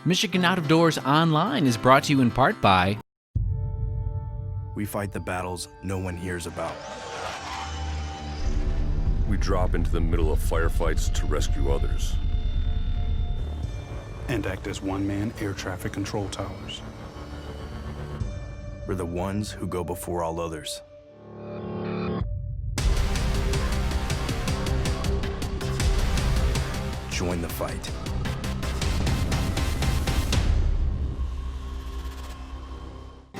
Michigan Out of Doors Online is brought to you in part by We fight the battles no one hears about. We drop into the middle of firefights to rescue others. And act as one-man air traffic control towers. We're the ones who go before all others. Join the fight.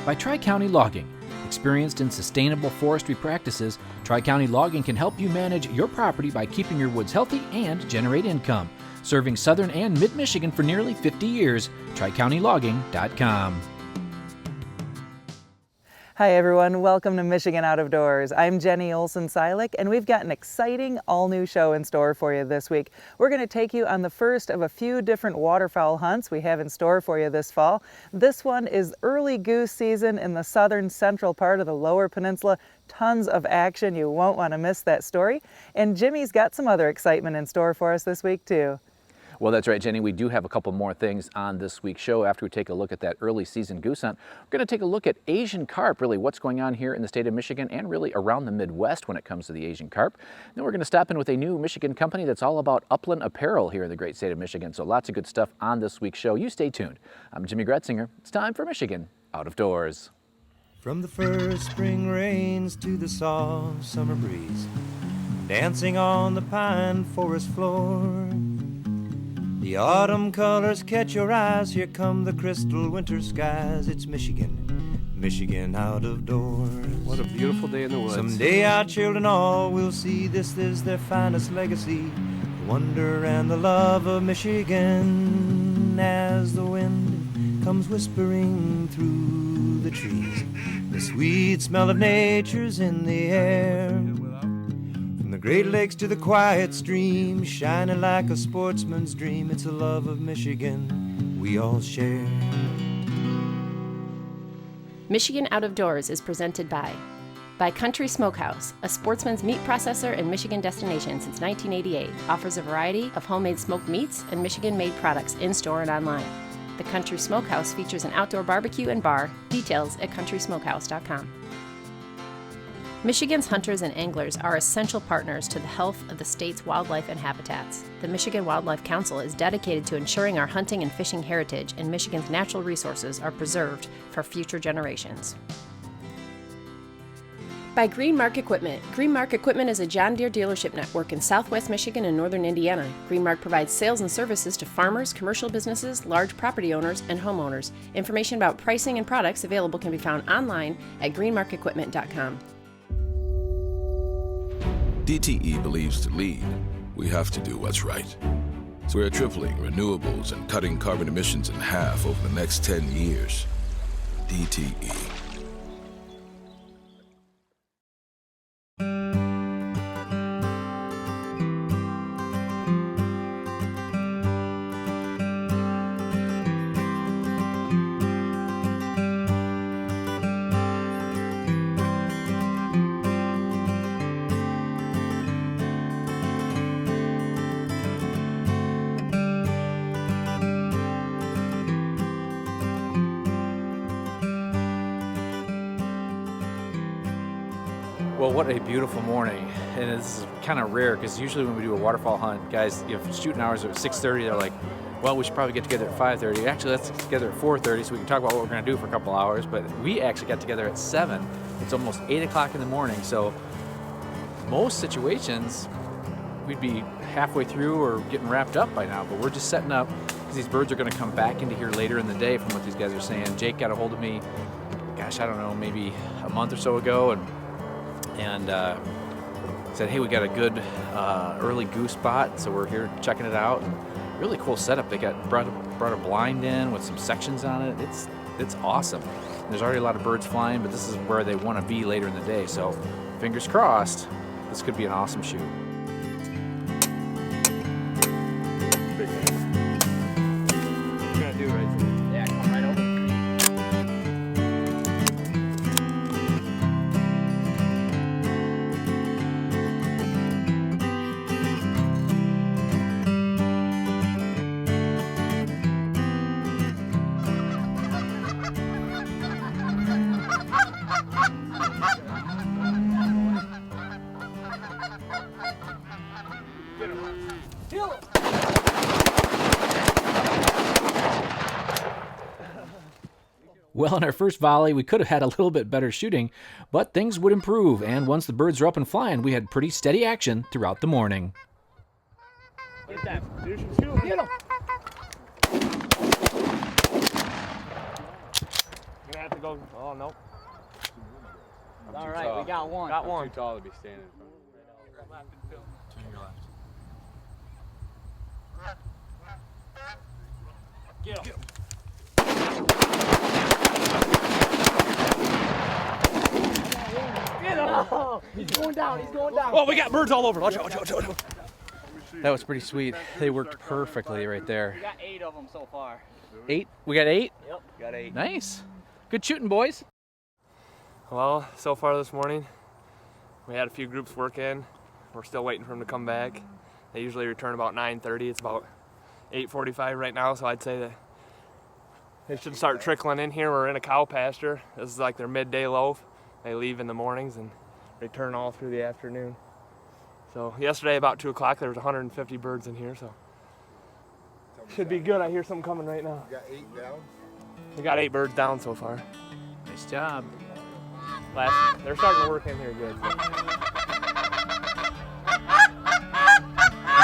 by Tri-County Logging. Experienced in sustainable forestry practices, Tri-County Logging can help you manage your property by keeping your woods healthy and generate income. Serving southern and mid-Michigan for nearly 50 years, TriCountyLogging.com. Hi everyone, welcome to Michigan Out of Doors. I'm Jenny Olson-Silik, and we've got an exciting all-new show in store for you this week. We're going to take you on the first of a few different waterfowl hunts we have in store for you this fall. This one is early goose season in the southern central part of the Lower Peninsula. Tons of action, you won't want to miss that story. And Jimmy's got some other excitement in store for us this week too. Well, that's right, Jenny. We do have a couple more things on this week's show. After we take a look at that early season goose hunt, we're going to take a look at Asian carp, really what's going on here in the state of Michigan and really around the Midwest when it comes to the Asian carp. Then we're going to stop in with a new Michigan company that's all about Upland apparel here in the great state of Michigan. So lots of good stuff on this week's show. You stay tuned. I'm Jimmy Gretzinger. It's time for Michigan Out of Doors. From the first spring rains to the soft summer breeze, dancing on the pine forest floor, the autumn colors catch your eyes. Here come the crystal winter skies. It's Michigan, Michigan out of doors. What a beautiful day in the woods. Someday our children all will see this is their finest legacy, the wonder and the love of Michigan. As the wind comes whispering through the trees, the sweet smell of nature's in the air. From the Great Lakes to the quiet stream, shining like a sportsman's dream, it's a love of Michigan we all share. Michigan Out of Doors is presented by Country Smokehouse, a sportsman's meat processor and Michigan destination since 1988, offers a variety of homemade smoked meats and Michigan-made products in-store and online. The Country Smokehouse features an outdoor barbecue and bar. Details at countrysmokehouse.com. Michigan's hunters and anglers are essential partners to the health of the state's wildlife and habitats. The Michigan Wildlife Council is dedicated to ensuring our hunting and fishing heritage and Michigan's natural resources are preserved for future generations. By Greenmark Equipment. Greenmark Equipment is a John Deere dealership network in southwest Michigan and northern Indiana. Greenmark provides sales and services to farmers, commercial businesses, large property owners, and homeowners. Information about pricing and products available can be found online at greenmarkequipment.com. DTE believes to lead, we have to do what's right. So we're tripling renewables and cutting carbon emissions in half over the next 10 years. DTE. Well, what a beautiful morning, and this is kind of rare because usually when we do a waterfowl hunt, guys, shooting hours are at 6:30. They're like, well, we should probably get together at 5:30. Actually, let's get together at 4:30 so we can talk about what we're going to do for a couple hours. But we actually got together at 7. It's almost 8 o'clock in the morning, so most situations we'd be halfway through or getting wrapped up by now. But we're just setting up because these birds are going to come back into here later in the day, from what these guys are saying. Jake got a hold of me, gosh, I don't know, maybe a month or so ago, and said, hey, we got a good early goose spot, so we're here checking it out. And really cool setup. They brought a blind in with some sections on it. It's awesome. There's already a lot of birds flying, but this is where they want to be later in the day. So fingers crossed, this could be an awesome shoot. Big man. What are you gonna do right there? Yeah, come right over. Well, in our first volley, we could have had a little bit better shooting, but things would improve, and once the birds were up and flying, we had pretty steady action throughout the morning. Get that. Get him. You're gonna have to go. Oh, no. All right, we got one. Got one. Too tall to be standing in front of me. Turn your left. Get him. Get him. Oh, he's going down. He's going down. Oh, we got birds all over. Watch out, watch out, watch out. That was pretty sweet. They worked perfectly right there. We got 8 of them so far. 8? We got 8? Yep. Got 8. Nice. Good shooting, boys. Well, so far this morning, we had a few groups work in. We're still waiting for them to come back. They usually return about 9:30. It's about 8:45 right now, so I'd say that they should start trickling in here. We're in a cow pasture. This is like their midday loaf. They leave in the mornings and return all through the afternoon. So yesterday about 2 o'clock, there was 150 birds in here, so should be good. I hear something coming right now. You got 8 down? We got 8 birds down so far. Nice job. They're starting to work in here good. So.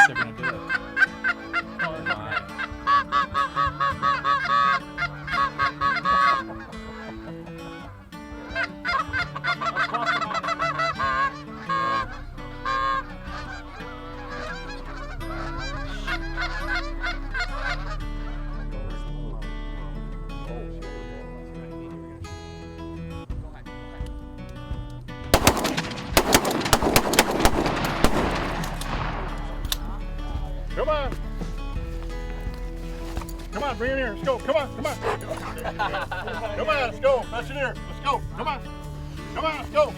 They're gonna do it. Oh my. Come on. Come on, bring it here. Let's go. Come on, come on. Come on, let's go. That's it here. Let's go. Come on. Come on, let's go.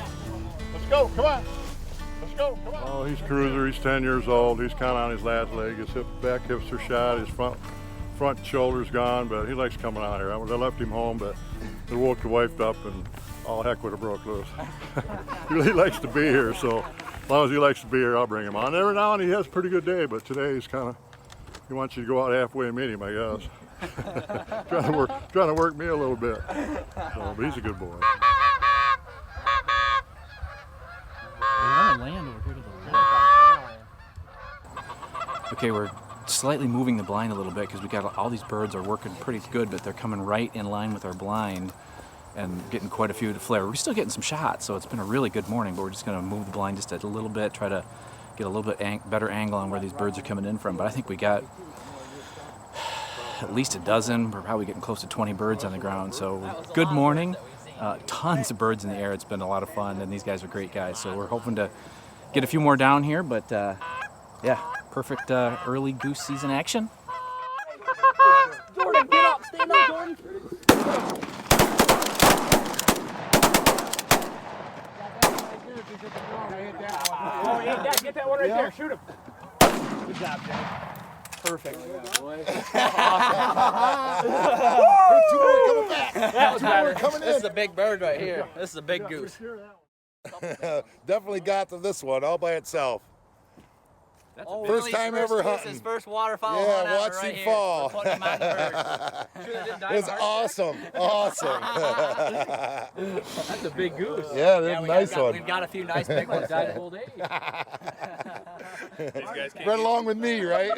Let's go. Come on. Let's go. Come on. Oh, he's cruiser. He's 10 years old. He's kind of on his last leg. His back hips are shot. His front shoulder's gone, but he likes coming out here. I left him home, but they woke the wife up and all heck would have broke loose. He really likes to be here, so as long as he likes to be here, I'll bring him on. Every now and then he has a pretty good day, but today he's kind of, he wants you to go out halfway and meet him, I guess. trying to work me a little bit. So, but he's a good boy. Okay, we're slightly moving the blind a little bit because we got all these birds are working pretty good, but they're coming right in line with our blind and getting quite a few to flare. We're still getting some shots, so it's been a really good morning, but we're just going to move the blind just a little bit, try to get a little bit better angle on where these birds are coming in from. But I think we got at least a dozen. We're probably getting close to 20 birds on the ground, so good morning. Tons of birds in the air. It's been a lot of fun, and these guys are great guys, so we're hoping to get a few more down here, but yeah, perfect early goose season action. Jordan, get up! Stand up, Jordan! Oh, get that one right there. Shoot him. Good job, Jay. Perfect. Two more coming back. That was better. Coming This is in. a big bird right here. This is a big goose. Definitely got to this one all by itself. Oh, First Willie's time ever This is hunting. his first waterfowl Yeah, hunt ever watch right him here. fall. We're putting him on the bird. It was awesome. Awesome. That's a big goose. Yeah, that's a nice one. We've got a few nice big ones. Died of old age. Right along with me, right?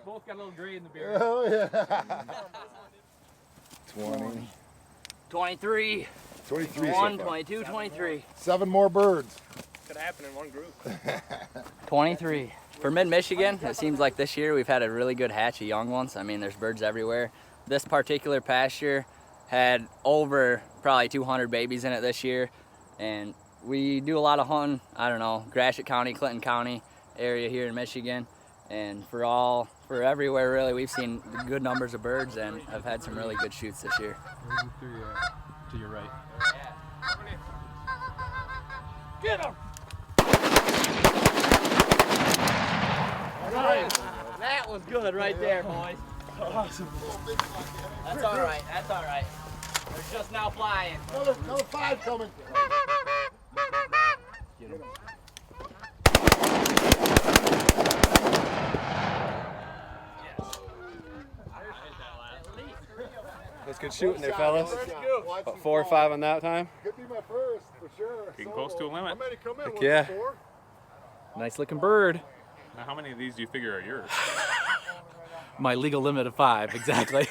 Both got a little gray in the beard. Oh, yeah. 20. 23. 23 so 21, far. 22, 23. 7 more birds. Could happen in one group. 23. For mid-Michigan, it seems like this year we've had a really good hatch of young ones. I mean, there's birds everywhere. This particular pasture had over probably 200 babies in it this year. And we do a lot of hunting, I don't know, Gratiot County, Clinton County area here in Michigan. And for everywhere really, we've seen good numbers of birds and have had some really good shoots this year. To your right. Get him. That was good right there, boys. Awesome. That's all right. That's all right. They're just now flying. Another 5 coming. Get him. That's good shooting there, fellas. About 4 or 5 on that time. Could be my first, for sure. Getting close to a limit. How many come in? Heck yeah. 4? Nice looking bird. Now, how many of these do you figure are yours? My legal limit of 5, exactly.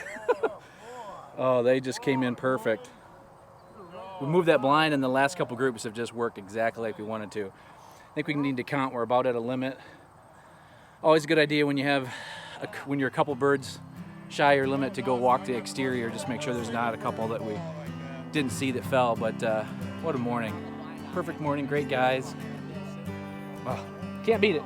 Oh, they just came in perfect. We moved that blind, and the last couple groups have just worked exactly like we wanted to. I think we need to count. We're about at a limit. Always a good idea when you're a couple birds shy your limit to go walk the exterior. Just make sure there's not a couple that we didn't see that fell. But what a morning! Perfect morning. Great guys. Oh, can't beat it.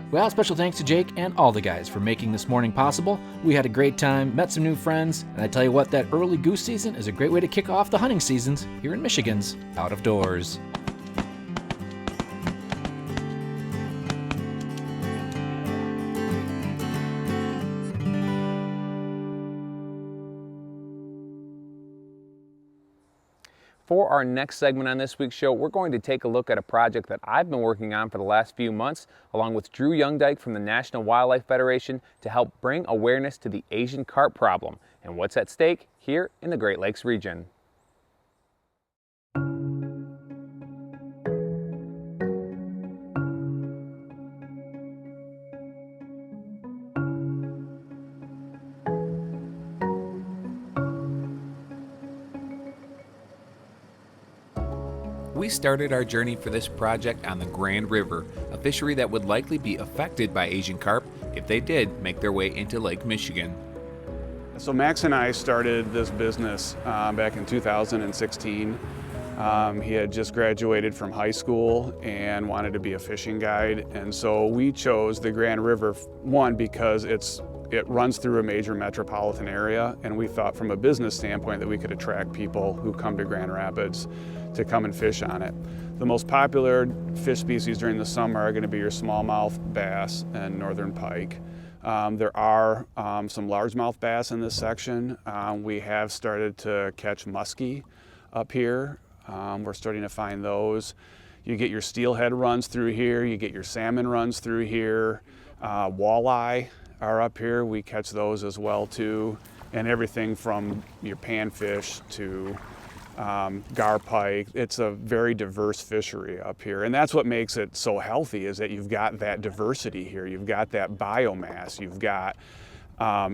Well, special thanks to Jake and all the guys for making this morning possible. We had a great time, met some new friends, and I tell you what, that early goose season is a great way to kick off the hunting seasons here in Michigan's Out of Doors. For our next segment on this week's show, we're going to take a look at a project that I've been working on for the last few months, along with Drew Youngdyke from the National Wildlife Federation, to help bring awareness to the Asian carp problem and what's at stake here in the Great Lakes region. We started our journey for this project on the Grand River, a fishery that would likely be affected by Asian carp if they did make their way into Lake Michigan. So Max and I started this business back in 2016. He had just graduated from high school and wanted to be a fishing guide, and so we chose the Grand River, one, because it runs through a major metropolitan area, and we thought from a business standpoint that we could attract people who come to Grand Rapids to come and fish on it. The most popular fish species during the summer are going to be your smallmouth bass and northern pike. There are some largemouth bass in this section. We have started to catch muskie up here. We're starting to find those. You get your steelhead runs through here, you get your salmon runs through here. Walleye are up here, we catch those as well too. And everything from your panfish to gar pike. It's a very diverse fishery up here, and that's what makes it so healthy, is that you've got that diversity here. You've got that biomass. You've got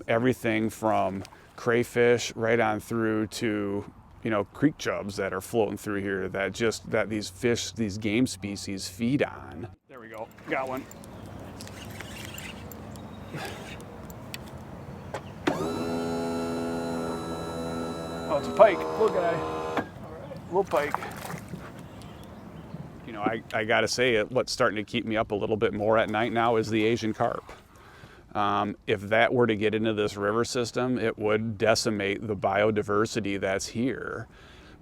everything from crayfish right on through to creek chubs that are floating through here that these fish, these game species feed on. There we go, got one. Oh, it's a pike, little guy. Little pike. I gotta say, what's starting to keep me up a little bit more at night now is the Asian carp. If that were to get into this river system, it would decimate the biodiversity that's here.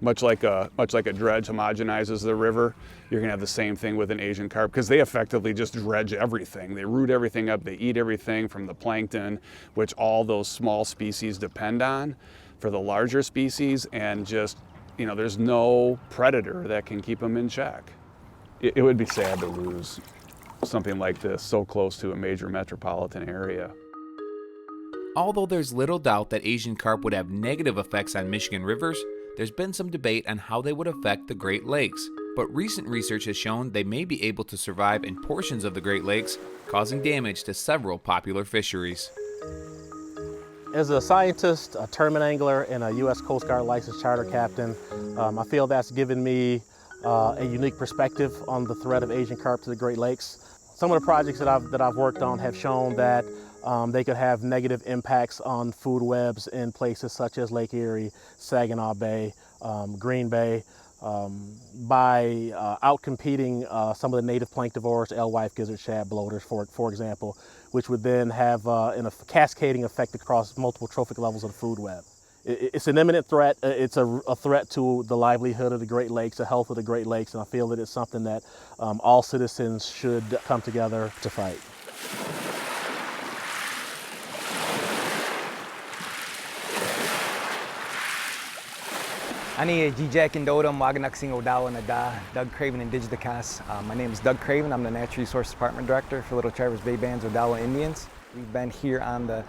Much like a dredge homogenizes the river, you're gonna have the same thing with an Asian carp, because they effectively just dredge everything. They root everything up, they eat everything from the plankton, which all those small species depend on for the larger species, and just there's no predator that can keep them in check. It would be sad to lose something like this so close to a major metropolitan area. Although there's little doubt that Asian carp would have negative effects on Michigan rivers, there's been some debate on how they would affect the Great Lakes. But recent research has shown they may be able to survive in portions of the Great Lakes, causing damage to several popular fisheries. As a scientist, a tournament angler, and a U.S. Coast Guard licensed charter captain, I feel that's given me a unique perspective on the threat of Asian carp to the Great Lakes. Some of the projects that I've worked on have shown that they could have negative impacts on food webs in places such as Lake Erie, Saginaw Bay, Green Bay, by outcompeting some of the native planktivores, alewife, gizzard, shad, bloaters, for example, which would then have a cascading effect across multiple trophic levels of the food web. It's an imminent threat. It's a threat to the livelihood of the Great Lakes, the health of the Great Lakes, and I feel that it's something that all citizens should come together to fight. Ani Jijak Indodam Waganaksing Odawa Nada, Doug Craven Indigidakas. My name is Doug Craven. I'm the Natural Resources Department Director for Little Traverse Bay Band's Odawa Indians. We've been here on the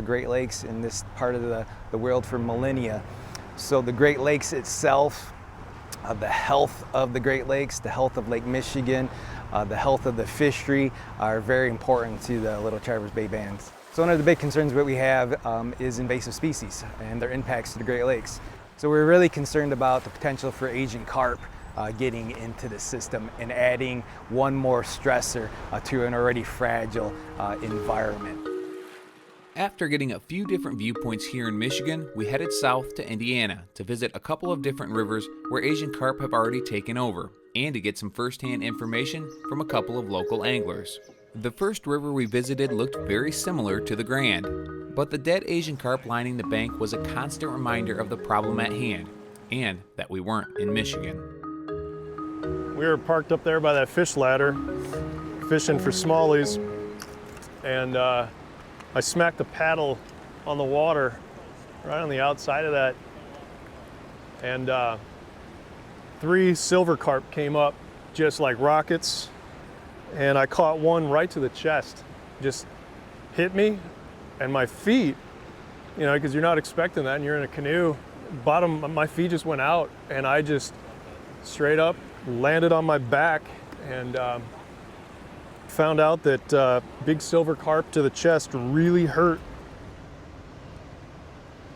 Great Lakes in this part of the world for millennia. So the Great Lakes itself, the health of the Great Lakes, the health of Lake Michigan, the health of the fishery are very important to the Little Traverse Bay bands. So one of the big concerns that we have is invasive species and their impacts to the Great Lakes. So we're really concerned about the potential for Asian carp getting into the system and adding one more stressor to an already fragile environment. After getting a few different viewpoints here in Michigan, we headed south to Indiana to visit a couple of different rivers where Asian carp have already taken over, and to get some first-hand information from a couple of local anglers. The first river we visited looked very similar to the Grand, but the dead Asian carp lining the bank was a constant reminder of the problem at hand, and that we weren't in Michigan. We were parked up there by that fish ladder, fishing for smallies, and I smacked the paddle on the water right on the outside of that, and 3 silver carp came up just like rockets, and I caught one right to the chest. Just hit me, and my feet, you know, because you're not expecting that and you're in a canoe, my feet just went out, and I just straight up landed on my back, and found out that big silver carp to the chest really hurt.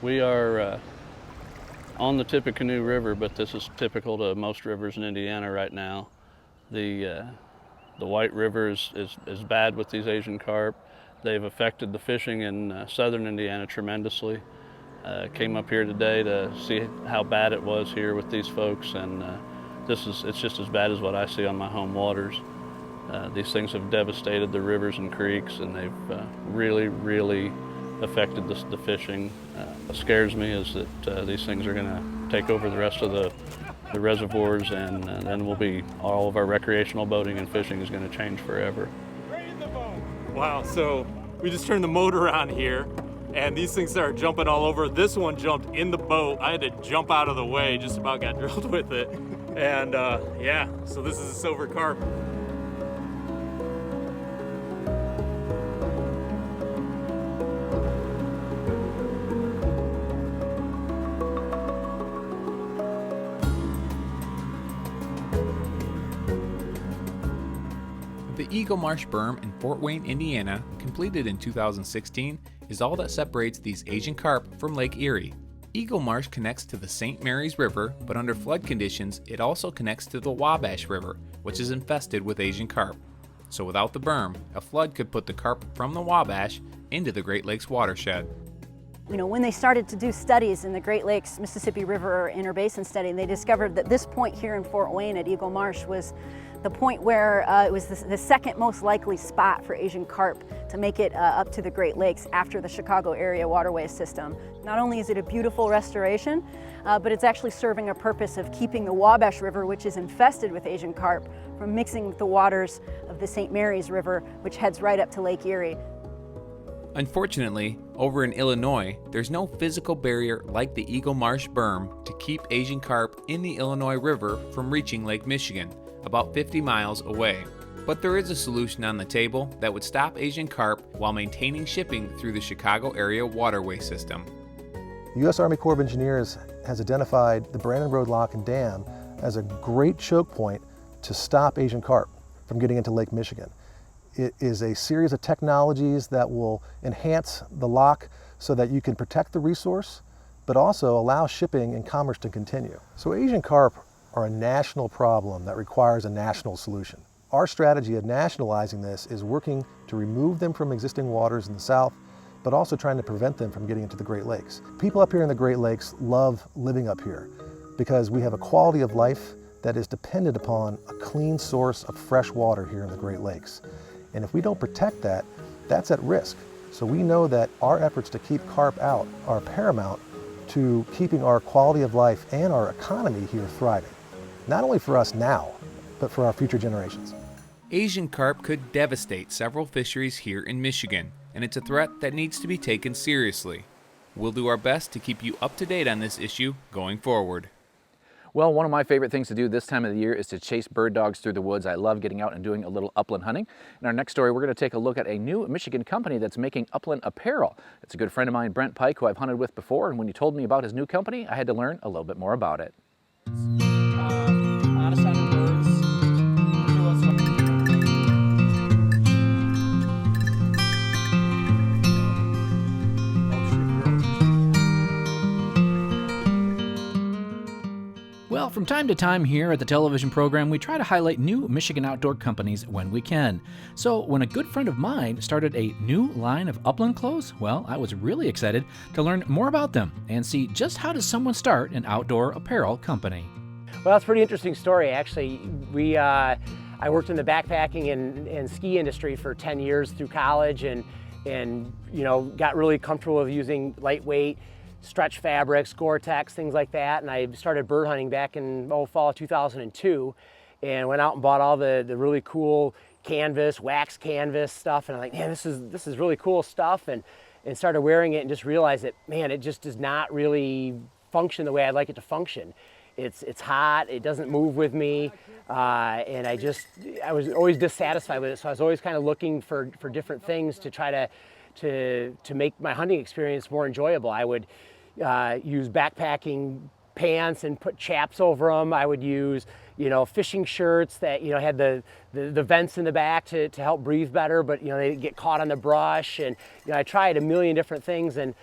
We are on the Tippecanoe River, but this is typical to most rivers in Indiana right now. The White River is bad with these Asian carp. They've affected the fishing in southern Indiana tremendously. Came up here today to see how bad it was here with these folks, and it's just as bad as what I see on my home waters. These things have devastated the rivers and creeks, and they've really, really affected the fishing. What scares me is that these things are going to take over the rest of the reservoirs, and then all of our recreational boating and fishing is going to change forever. Wow, so we just turned the motor on here, and these things started jumping all over. This one jumped in the boat. I had to jump out of the way, just about got drilled with it. And yeah, so this is a silver carp. The Eagle Marsh Berm in Fort Wayne, Indiana, completed in 2016, is all that separates these Asian carp from Lake Erie. Eagle Marsh connects to the St. Mary's River, but under flood conditions, it also connects to the Wabash River, which is infested with Asian carp. So without the berm, a flood could put the carp from the Wabash into the Great Lakes watershed. You know, when they started to do studies in the Great Lakes Mississippi River Interbasin study, they discovered that this point here in Fort Wayne at Eagle Marsh was the point where it was the second most likely spot for Asian carp to make it up to the Great Lakes after the Chicago area waterway system. Not only is it a beautiful restoration, but it's actually serving a purpose of keeping the Wabash River, which is infested with Asian carp, from mixing with the waters of the St. Mary's River, which heads right up to Lake Erie. Unfortunately, over in Illinois, there's no physical barrier like the Eagle Marsh Berm to keep Asian carp in the Illinois River from reaching Lake Michigan, about 50 miles away. But there is a solution on the table that would stop Asian carp while maintaining shipping through the Chicago area waterway system. The U.S. Army Corps of Engineers has identified the Brandon Road Lock and Dam as a great choke point to stop Asian carp from getting into Lake Michigan. It is a series of technologies that will enhance the lock so that you can protect the resource, but also allow shipping and commerce to continue. So Asian carp are a national problem that requires a national solution. Our strategy of nationalizing this is working to remove them from existing waters in the south, but also trying to prevent them from getting into the Great Lakes. People up here in the Great Lakes love living up here because we have a quality of life that is dependent upon a clean source of fresh water here in the Great Lakes. And if we don't protect that, that's at risk. So we know that our efforts to keep carp out are paramount to keeping our quality of life and our economy here thriving. Not only for us now, but for our future generations. Asian carp could devastate several fisheries here in Michigan, and it's a threat that needs to be taken seriously. We'll do our best to keep you up to date on this issue going forward. Well, one of my favorite things to do this time of the year is to chase bird dogs through the woods. I love getting out and doing a little upland hunting. In our next story, we're going to take a look at a new Michigan company that's making upland apparel. It's a good friend of mine, Brent Pyke, who I've hunted with before, and when you told me about his new company, I had to learn a little bit more about it. Well, from time to time here at the television program, we try to highlight new Michigan outdoor companies when we can. So when a good friend of mine started a new line of upland clothes, well, I was really excited to learn more about them and see just how does someone start an outdoor apparel company. Well, it's a pretty interesting story, actually. I worked in the backpacking and ski industry for 10 years through college and you know, got really comfortable with using lightweight stretch fabrics, Gore-Tex, things like that. And I started bird hunting back in fall of 2002 and went out and bought all the really cool canvas, wax canvas stuff. And I'm like, man, this is really cool stuff. And started wearing it and just realized that, man, it just does not really function the way I'd like it to function. It's hot, it doesn't move with me, and I was always dissatisfied with it. So I was always kind of looking for different things to try to make my hunting experience more enjoyable. I would use backpacking pants and put chaps over them. I would use, you know, fishing shirts that, you know, had the vents in the back to help breathe better, but, you know, they get caught on the brush. And, you know, I tried a million different things, and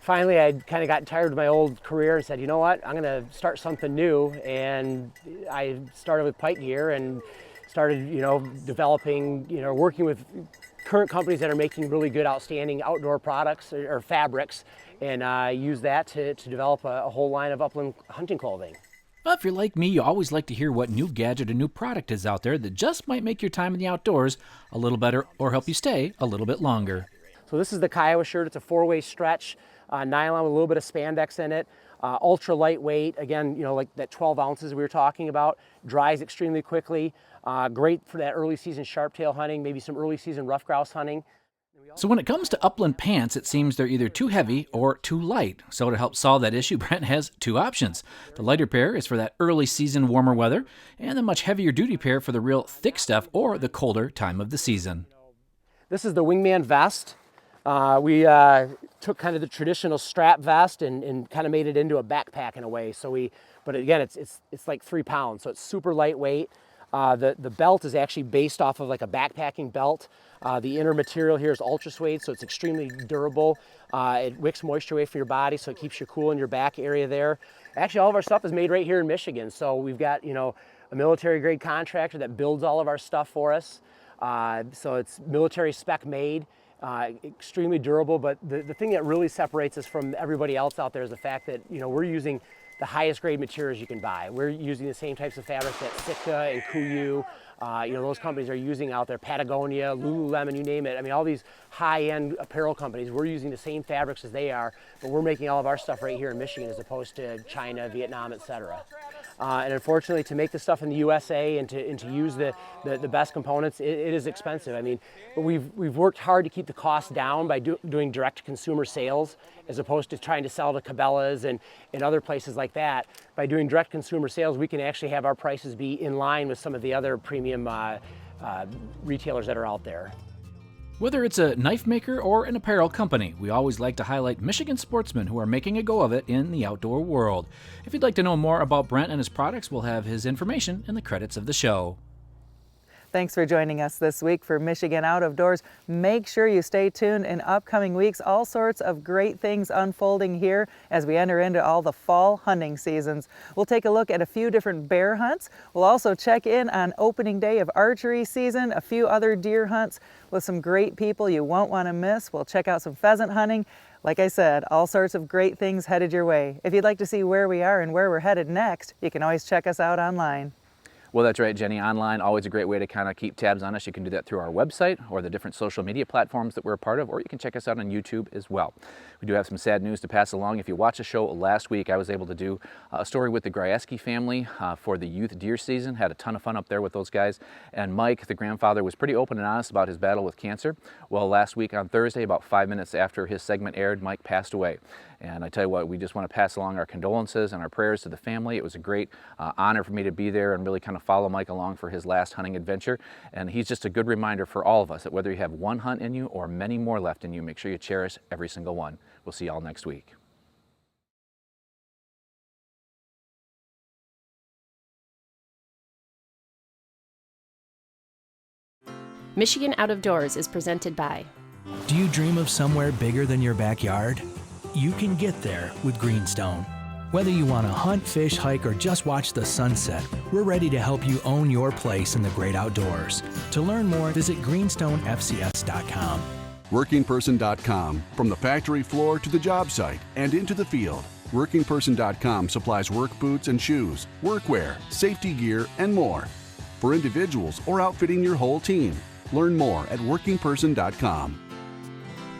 finally I kind of got tired of my old career and said, you know what, I'm gonna start something new. And I started with Pyke gear and started, you know, developing, you know, working with current companies that are making really good, outstanding outdoor products or fabrics, and use that to develop a whole line of upland hunting clothing. Well, if you're like me, you always like to hear what new gadget or new product is out there that just might make your time in the outdoors a little better or help you stay a little bit longer. So this is the Kiowa shirt. It's a 4-way stretch, nylon with a little bit of spandex in it. Ultra lightweight, again, you know, like that 12 ounces we were talking about. Dries extremely quickly. Great for that early season sharptail hunting, maybe some early season rough grouse hunting. So when it comes to upland pants, it seems they're either too heavy or too light. So to help solve that issue, Brent has two options. The lighter pair is for that early season warmer weather, and the much heavier duty pair for the real thick stuff or the colder time of the season. This is the Wingman vest. We took kind of the traditional strap vest and kind of made it into a backpack in a way. But again, it's like 3 pounds, so it's super lightweight. The belt is actually based off of like a backpacking belt. The inner material here is ultra suede, so it's extremely durable. It wicks moisture away from your body, so it keeps you cool in your back area there. Actually, all of our stuff is made right here in Michigan. So we've got, you know, a military grade contractor that builds all of our stuff for us. So it's military spec made. Extremely durable, but the thing that really separates us from everybody else out there is the fact that, you know, we're using the highest grade materials you can buy. We're using the same types of fabrics that Sitka and Kuiu, you know, those companies are using out there, Patagonia, Lululemon, you name it. I mean, all these high-end apparel companies, we're using the same fabrics as they are, but we're making all of our stuff right here in Michigan as opposed to China, Vietnam, etc. And unfortunately, to make the stuff in the USA and to use the best components, it is expensive. I mean, but we've worked hard to keep the cost down by doing direct-to-consumer sales as opposed to trying to sell to Cabela's and other places like that. By doing direct-consumer sales, we can actually have our prices be in line with some of the other premium retailers that are out there. Whether it's a knife maker or an apparel company, we always like to highlight Michigan sportsmen who are making a go of it in the outdoor world. If you'd like to know more about Brent and his products, we'll have his information in the credits of the show. Thanks for joining us this week for Michigan Out of Doors. Make sure you stay tuned in upcoming weeks. All sorts of great things unfolding here as we enter into all the fall hunting seasons. We'll take a look at a few different bear hunts. We'll also check in on opening day of archery season, a few other deer hunts with some great people you won't want to miss. We'll check out some pheasant hunting. Like I said, all sorts of great things headed your way. If you'd like to see where we are and where we're headed next, you can always check us out online. Well, that's right, Jenny. Online, always a great way to kind of keep tabs on us. You can do that through our website or the different social media platforms that we're a part of, or you can check us out on YouTube as well. We do have some sad news to pass along. If you watched the show last week, I was able to do a story with the Grieski family for the youth deer season. Had a ton of fun up there with those guys. And Mike, the grandfather, was pretty open and honest about his battle with cancer. Well, last week on Thursday, about 5 minutes after his segment aired, Mike passed away. And I tell you what, we just want to pass along our condolences and our prayers to the family. It was a great honor for me to be there and really kind of follow Mike along for his last hunting adventure. And he's just a good reminder for all of us that whether you have one hunt in you or many more left in you, make sure you cherish every single one. We'll see y'all next week. Michigan Out of Doors is presented by. Do you dream of somewhere bigger than your backyard? You can get there with Greenstone. Whether you want to hunt, fish, hike, or just watch the sunset, we're ready to help you own your place in the great outdoors. To learn more, visit greenstonefcs.com. WorkingPerson.com. From the factory floor to the job site and into the field, WorkingPerson.com supplies work boots and shoes, workwear, safety gear, and more for individuals or outfitting your whole team. Learn more at WorkingPerson.com.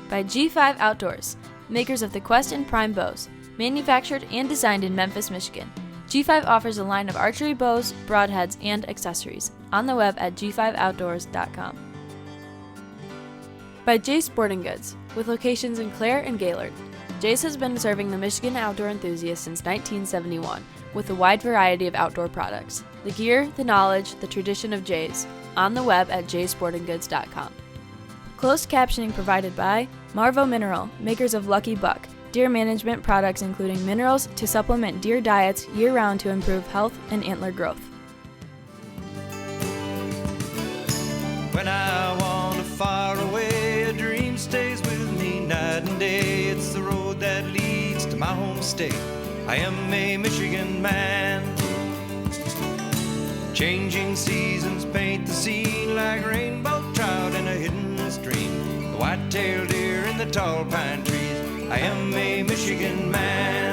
By G5 Outdoors, makers of the Quest and Prime bows, manufactured and designed in Memphis, Michigan. G5 offers a line of archery bows, broadheads, and accessories on the web at g5outdoors.com. By Jay's Sporting Goods, with locations in Clare and Gaylord. Jay's has been serving the Michigan outdoor enthusiast since 1971 with a wide variety of outdoor products. The gear, the knowledge, the tradition of Jay's, on the web at jaysportinggoods.com. Closed captioning provided by Marvo Mineral, makers of Lucky Buck, deer management products including minerals to supplement deer diets year-round to improve health and antler growth. When I wander far away, a dream stays with me night and day. It's the road that leads to my home state. I am a Michigan man. Changing seasons paint the scene like rainbow trout in a hidden stream. The white-tailed deer in the tall pine trees. I am a Michigan man.